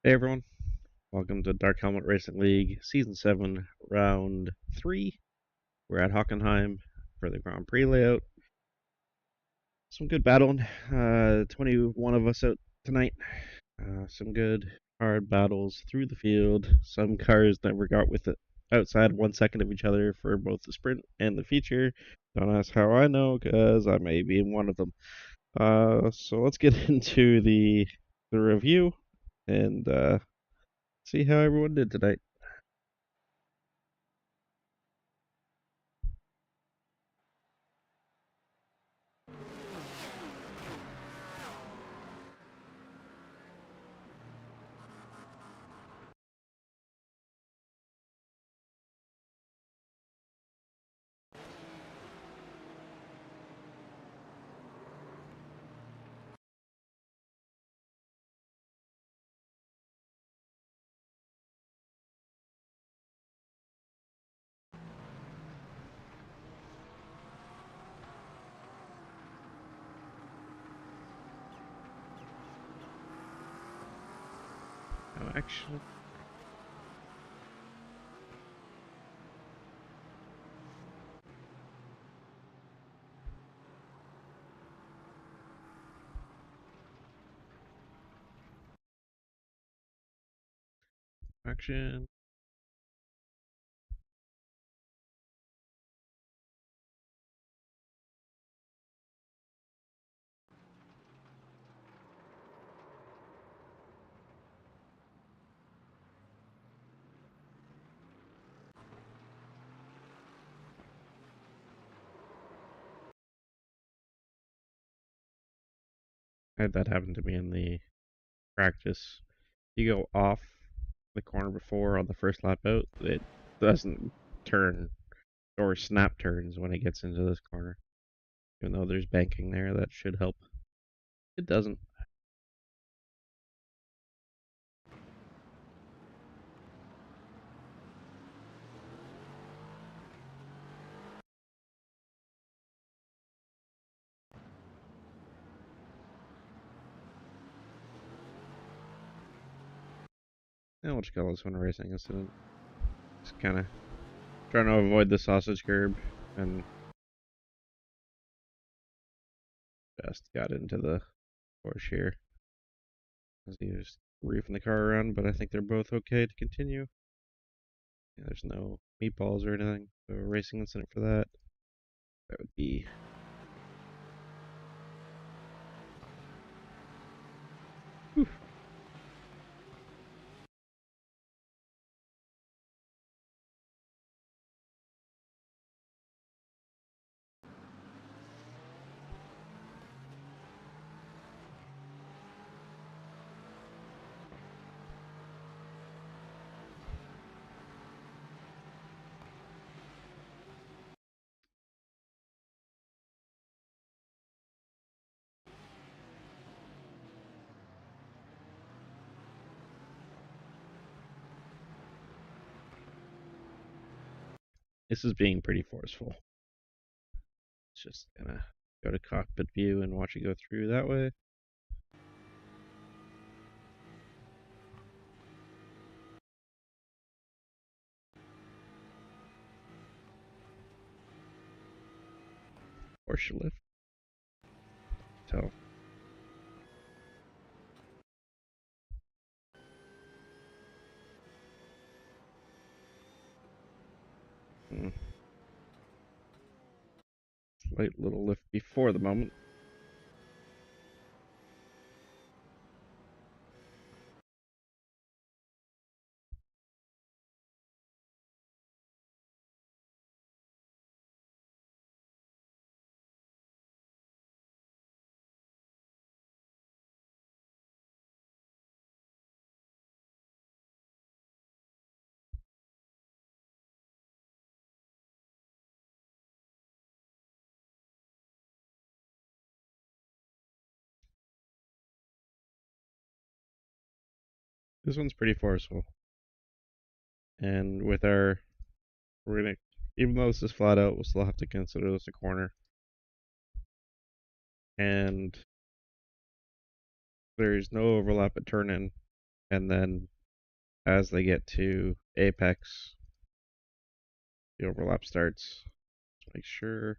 Hey everyone, welcome to Dark Helmet Racing League Season 7, Round 3. We're at Hockenheim for the Grand Prix layout. Some good battling. 21 of us out tonight. Some good hard battles through the field. Some cars never got with it outside 1 second of each other for both the sprint and the feature. Don't ask how I know, because I may be in one of them. So let's get into the review and see how everyone did tonight. Actually, action. I had that happen to me in the practice. You go off the corner before on the first lap out, it doesn't turn or snap turns when it gets into this corner. Even though there's banking there, that should help. It doesn't. And we'll just call this one a racing incident. Just kind of trying to avoid the sausage curb and just got into the Porsche here. As he was reefing the car around, but I think they're both okay to continue. Yeah, there's no meatballs or anything, so a racing incident for that. That would be. Whew. This is being pretty forceful. It's just gonna go to cockpit view and watch it go through that way. Porsche lift. So. Slight little lift before the moment. This one's pretty forceful. And with our, we're gonna, even though this is flat out, we'll still have to consider this a corner. And there's no overlap at turn in, and then as they get to apex, the overlap starts. Let's make sure.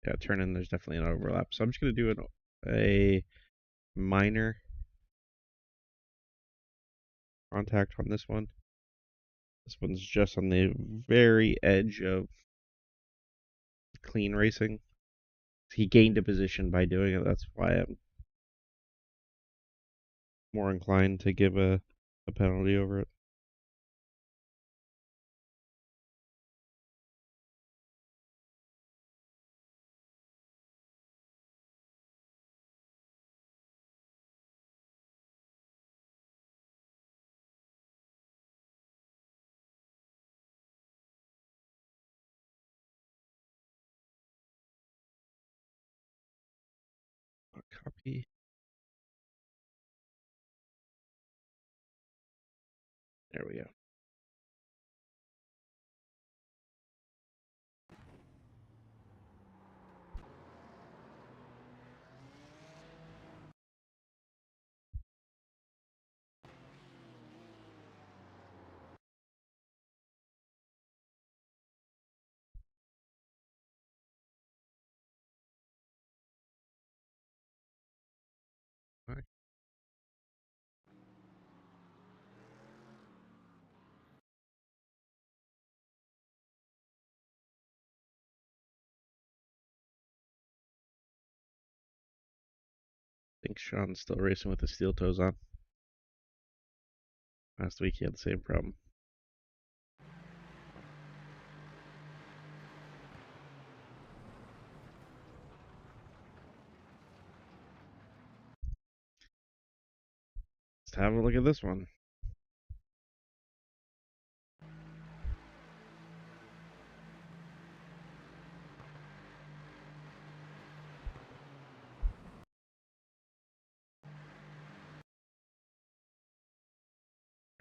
Yeah, turn in, there's definitely an overlap. So I'm just going to do a minor contact on this one. This one's just on the very edge of clean racing. He gained a position by doing it. That's why I'm more inclined to give a penalty over it. Copy. There we go. I think Sean's still racing with the steel toes on. Last week he had the same problem. Let's have a look at this one.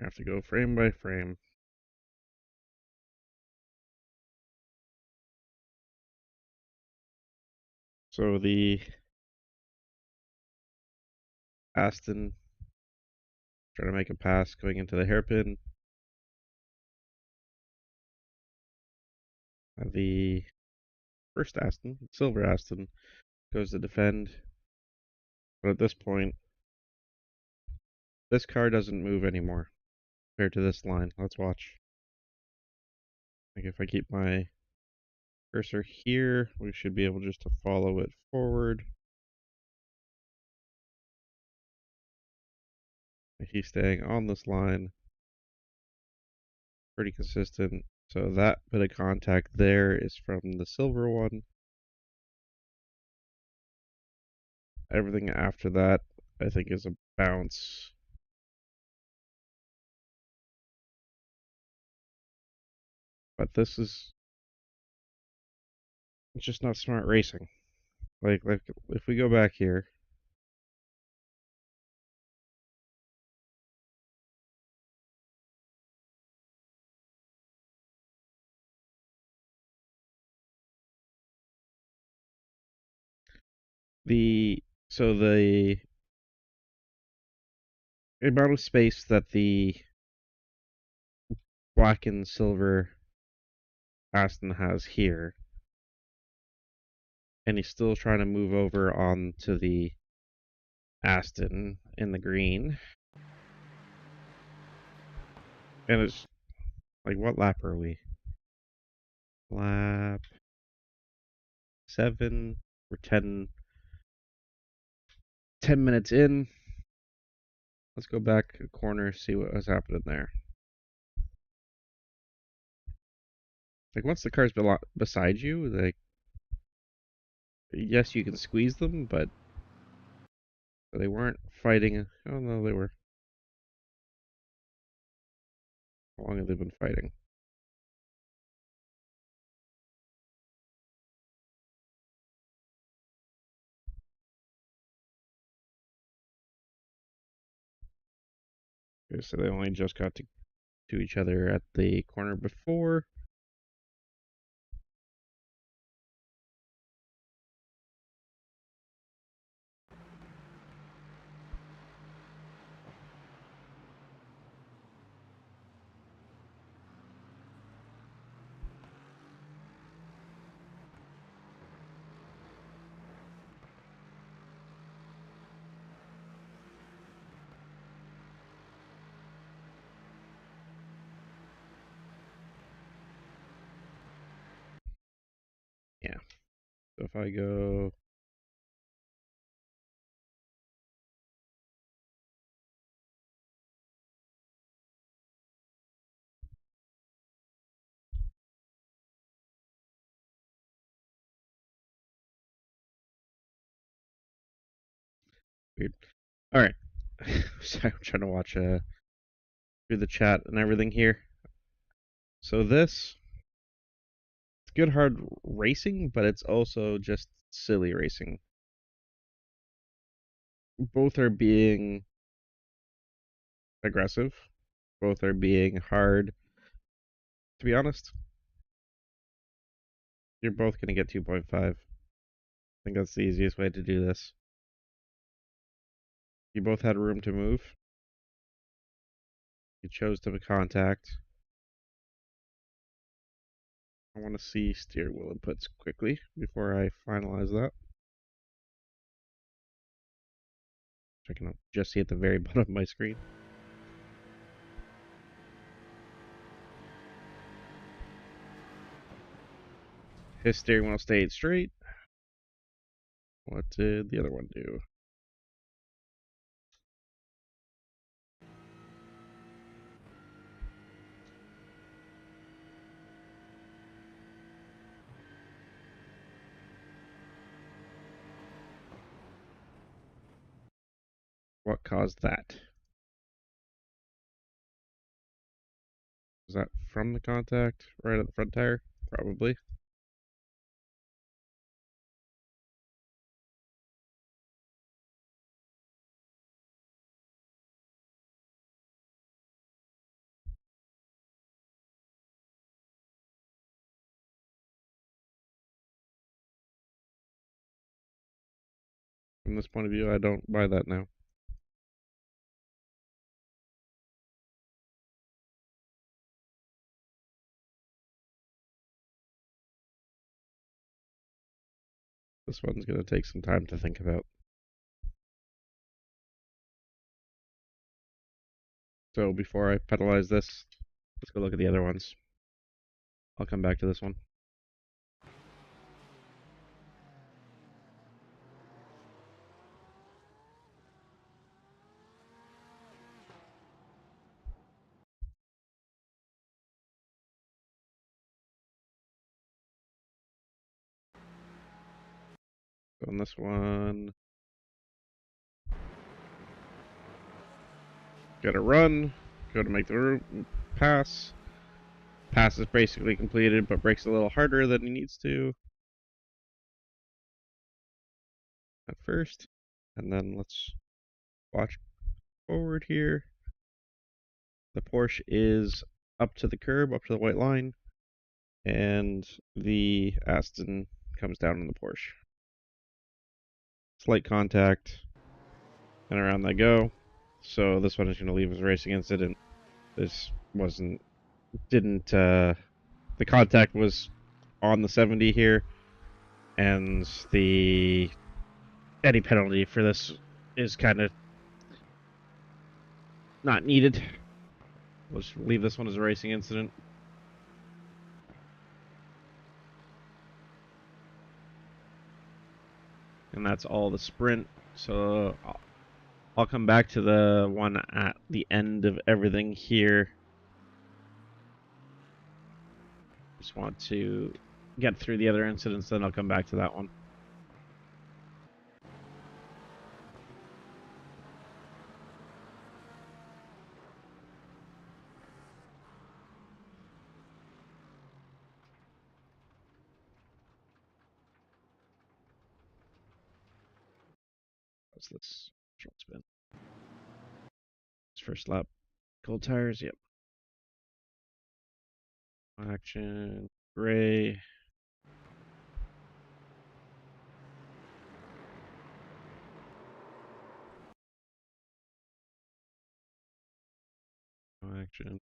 I have to go frame by frame. So the Aston trying to make a pass going into the hairpin. The first Aston, silver Aston, goes to defend. But at this point, this car doesn't move anymore compared to this line. Let's watch. Like if I keep my cursor here, we should be able just to follow it forward. He's staying on this line. Pretty consistent. So that bit of contact there is from the silver one. Everything after that, I think, is a bounce. But this is it's just not smart racing. Like if we go back here, the so the amount of space that the black and silver Aston has here, and he's still trying to move over onto the Aston in the green. And it's like, what lap are we? Lap 7. We're 10 minutes in. Let's go back a corner, see what was happening there. Like once the car's beside you, like yes, you can squeeze them, but they weren't fighting. Oh no, they were. How long have they been fighting? Okay, so they only just got to each other at the corner before. So if I go weird. All right. Sorry, I'm trying to watch through the chat and everything here. So this it's good hard racing, but it's also just silly racing. Both are being aggressive. Both are being hard. To be honest, you're both going to get 2.5. I think that's the easiest way to do this. You both had room to move. You chose to contact. I want to see steering wheel inputs quickly before I finalize that. I can just see at the very bottom of my screen. His steering wheel stayed straight. What did the other one do? What caused that? Was that from the contact right at the front tire? Probably. From this point of view, I don't buy that now. This one's going to take some time to think about. So before I penalize this, let's go look at the other ones. I'll come back to this one. So on this one, go to run, go to make the room pass. Pass is basically completed, but brakes a little harder than he needs to at first. And then let's watch forward here. The Porsche is up to the curb, up to the white line, and the Aston comes down on the Porsche. Slight contact, and around they go. So this one is going to leave as a racing incident. This the contact was on the 70 here, and any penalty for this is kind of not needed. Let's leave this one as a racing incident. And that's all the sprint. So I'll come back to the one at the end of everything here. Just want to get through the other incidents, then I'll come back to that one. What's this? Short spin. It's first lap. Cold tires, yep. Action, gray. Action.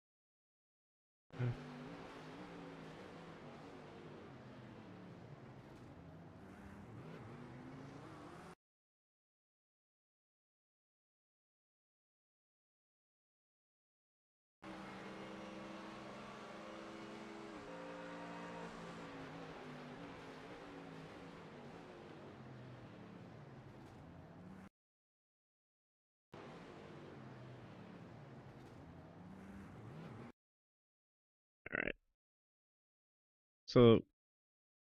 So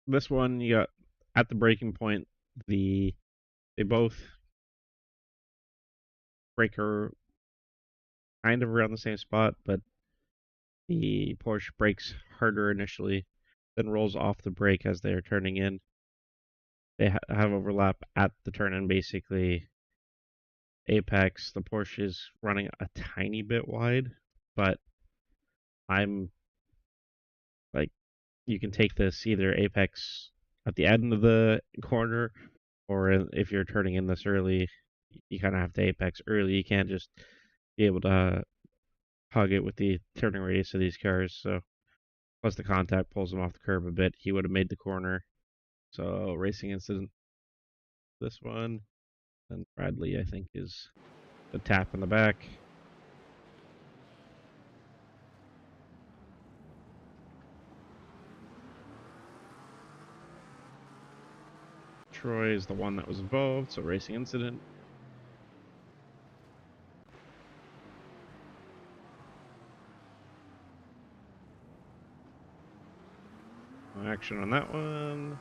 this one, you got at the braking point, they both brake her kind of around the same spot, but the Porsche brakes harder initially, then rolls off the brake as they are turning in. They have overlap at the turn in, basically. Apex, the Porsche is running a tiny bit wide, but I'm like, you can take this either apex at the end of the corner, or if you're turning in this early, you kind of have to apex early. You can't just be able to hug it with the turning radius of these cars. So plus the contact pulls him off the curb a bit. He would have made the corner. So racing incident. This one, and Bradley, I think, is the tap in the back. Troy is the one that was involved, so racing incident. No action on that one.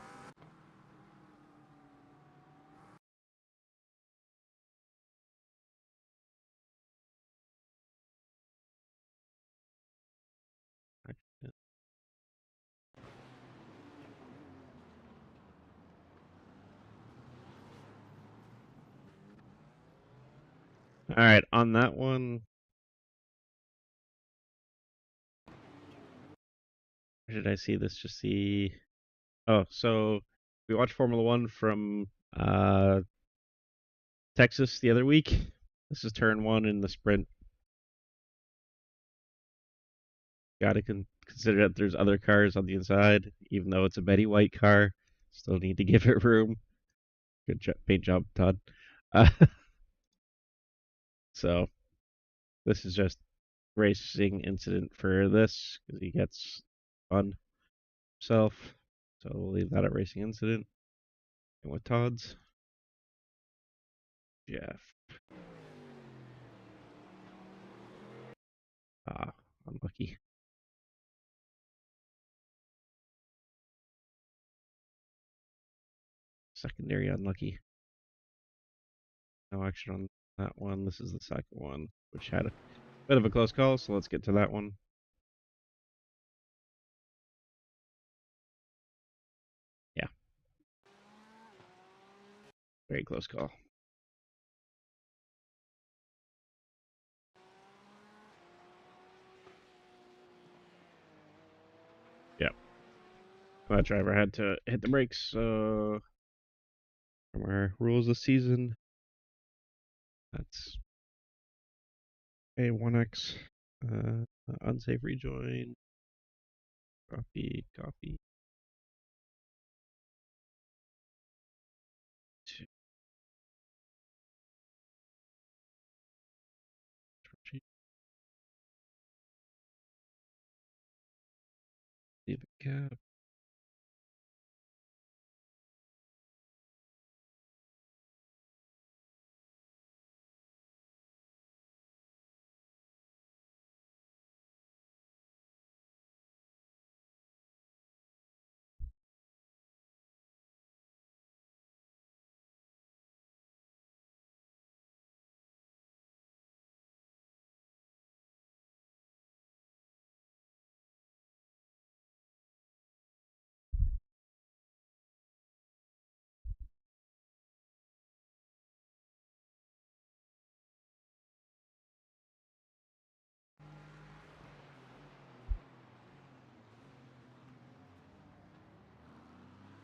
All right, on that one, where did I see this? Just see. Oh, so we watched Formula One from Texas the other week. This is turn one in the sprint. Got to consider that there's other cars on the inside, even though it's a Betty White car. Still need to give it room. Good paint job, Todd. Uh, so this is just racing incident for this because he gets on himself. So we'll leave that at racing incident. And with Todd's, Jeff. Ah, unlucky. Secondary unlucky. No action on that one. This is the second one, which had a bit of a close call, so let's get to that one. Yeah, very close call. Yeah, that driver had to hit the brakes. So from our rules this season, that's a 1x unsafe rejoin. Copy, copy. Leave a cap.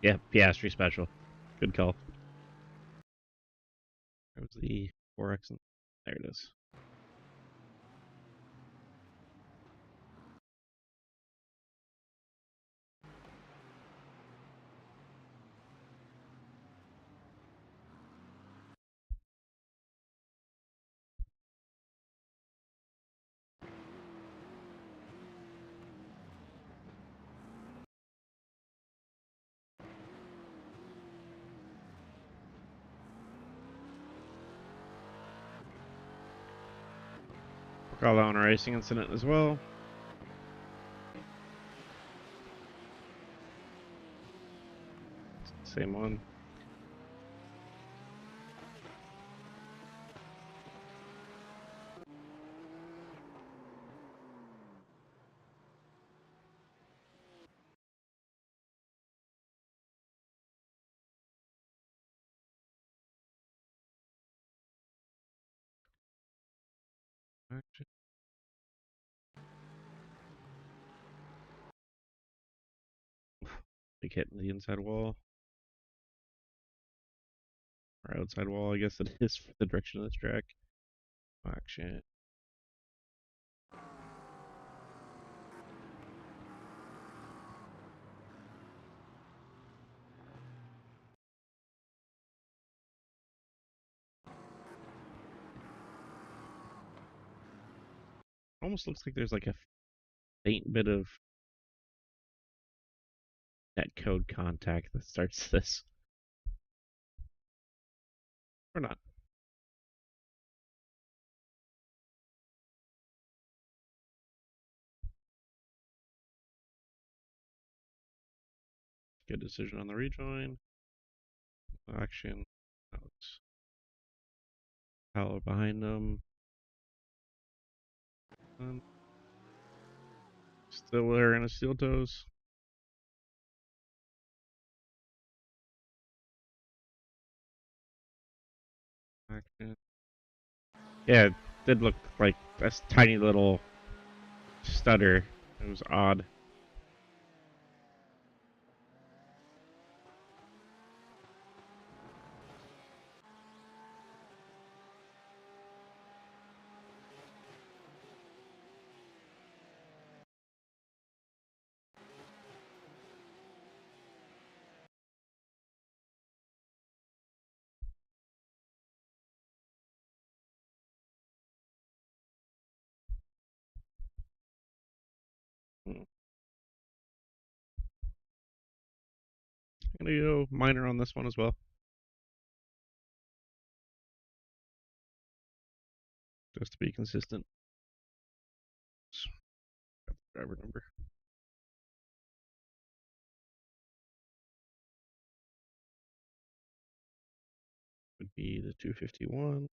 Yeah, Piastri special. Good call. That was the 4x. There it is. Call out on a racing incident as well. Same one. Action. Like hitting the inside wall. Or outside wall, I guess it is for the direction of this track. Action. Almost looks like there's like a faint bit of netcode contact that starts this. Or not. Good decision on the rejoin. Action. Alex. Power behind them. Still wearing his steel toes. Action. Yeah, it did look like a tiny little stutter. It was odd. I'm gonna go minor on this one as well. Just to be consistent. Driver number. Would be the 251.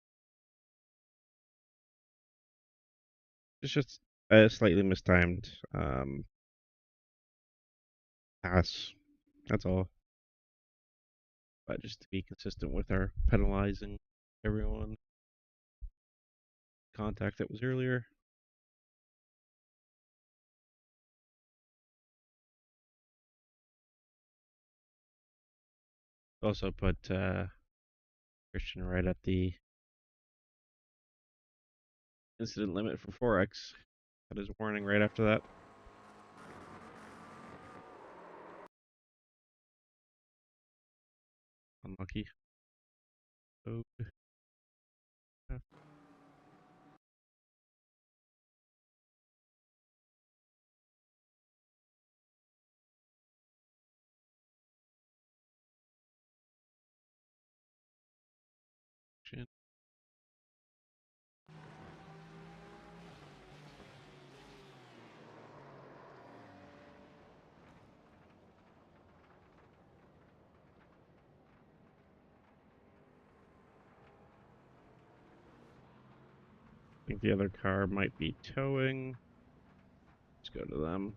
It's just a slightly mistimed pass. That's all. But just to be consistent with our penalizing everyone. Contact that was earlier. Also put Christian right at the incident limit for 4x. That is warning right after that. Unlucky. Oh. Shit. I think the other car might be towing. Let's go to them.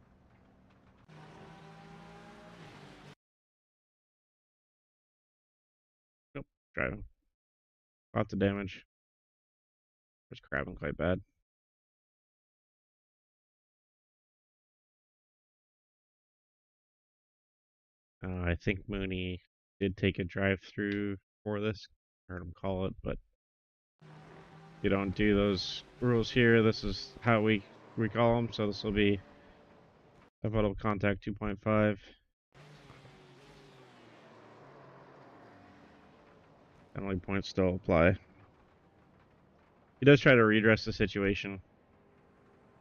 Nope, driving. Lots of damage. Just crabbing quite bad. I think Mooney did take a drive through for this. Heard him call it, but you don't do those rules here. This is how we call them. So this will be avoidable contact 2.5. Penalty points still apply. He does try to redress the situation.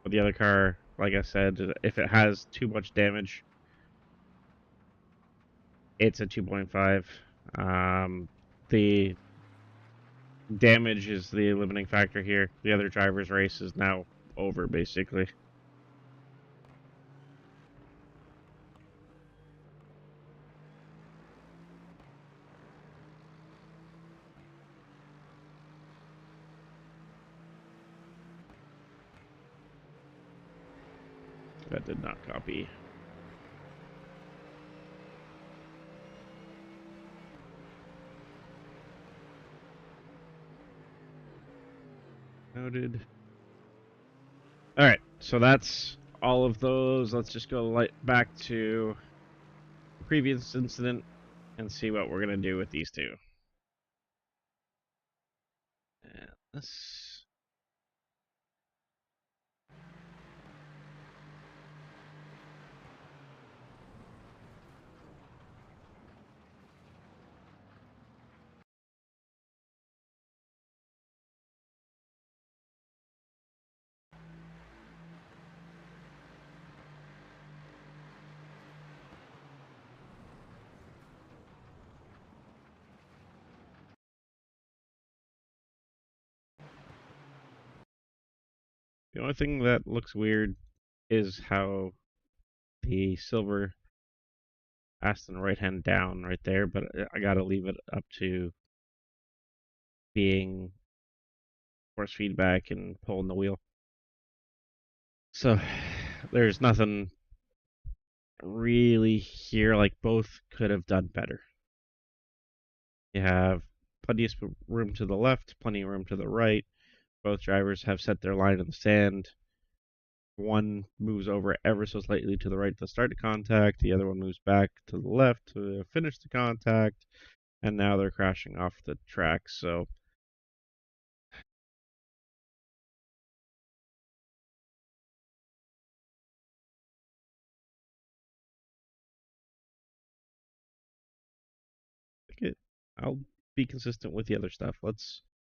But the other car, like I said, if it has too much damage, it's a 2.5. The damage is the limiting factor here. The other driver's race is now over, basically. That did not copy. Noted. All right, so that's all of those. Let's just go back to the previous incident and see what we're going to do with these two. And this. The only thing that looks weird is how the silver Aston right hand down right there, but I gotta leave it up to being force feedback and pulling the wheel. So there's nothing really here. Like both could have done better. You have plenty of room to the left, plenty of room to the right. Both drivers have set their line in the sand. One moves over ever so slightly to the right to start the contact. The other one moves back to the left to finish the contact. And now they're crashing off the track. So I'll be consistent with the other stuff.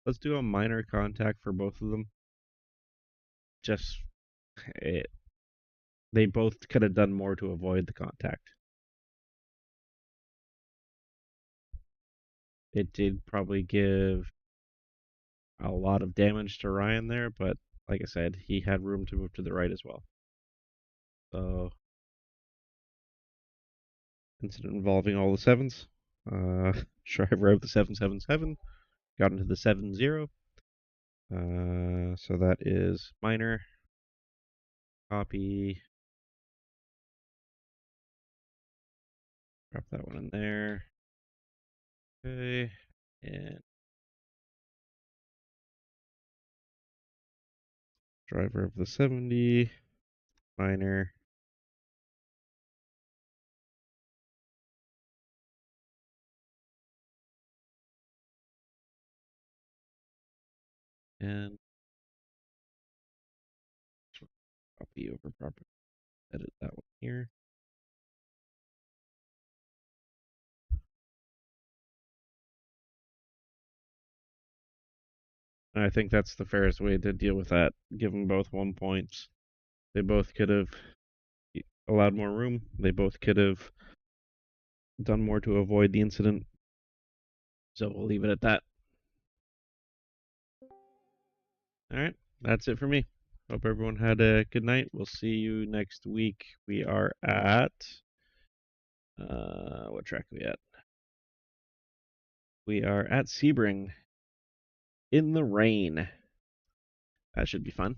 Let's do a minor contact for both of them. Just they both could have done more to avoid the contact. It did probably give a lot of damage to Ryan there, but like I said, he had room to move to the right as well. So incident involving all the sevens. Driver of the 777 got into the 7-0. So that is minor. Copy. Drop that one in there. Okay. And driver of the 70. Minor. And copy over proper. Edit that one here. And I think that's the fairest way to deal with that. Give them both 1 point. They both could have allowed more room. They both could have done more to avoid the incident. So we'll leave it at that. All right, that's it for me. Hope everyone had a good night. We'll see you next week. We are at what track are we at? We are at Sebring in the rain. That should be fun.